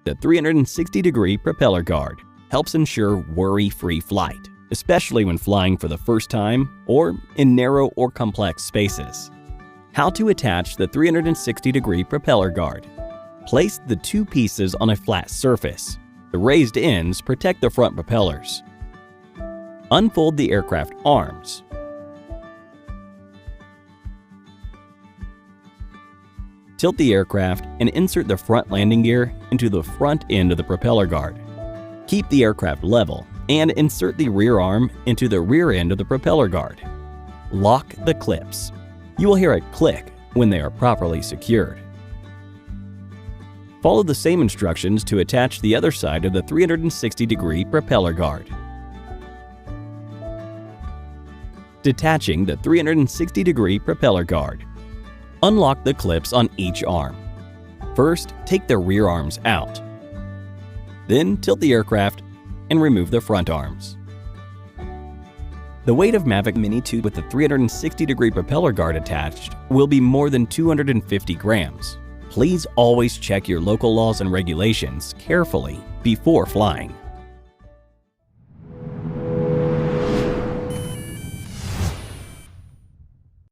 The 360-degree propeller guard helps ensure worry-free flight, especially when flying for the first time or in narrow or complex spaces. How to attach the 360-degree propeller guard. Place the two pieces on a flat surface. The raised ends protect the front propellers. Unfold the aircraft arms. Tilt the aircraft and insert the front landing gear into the front end of the propeller guard. Keep the aircraft level and insert the rear arm into the rear end of the propeller guard. Lock the clips. You will hear a click when they are properly secured. Follow the same instructions to attach the other side of the 360-degree propeller guard. Detaching the 360-degree propeller guard. Unlock the clips on each arm. First, take the rear arms out. Then tilt the aircraft and remove the front arms. The weight of Mavic Mini 2 with the 360-degree propeller guard attached will be more than 250 grams. Please always check your local laws and regulations carefully before flying.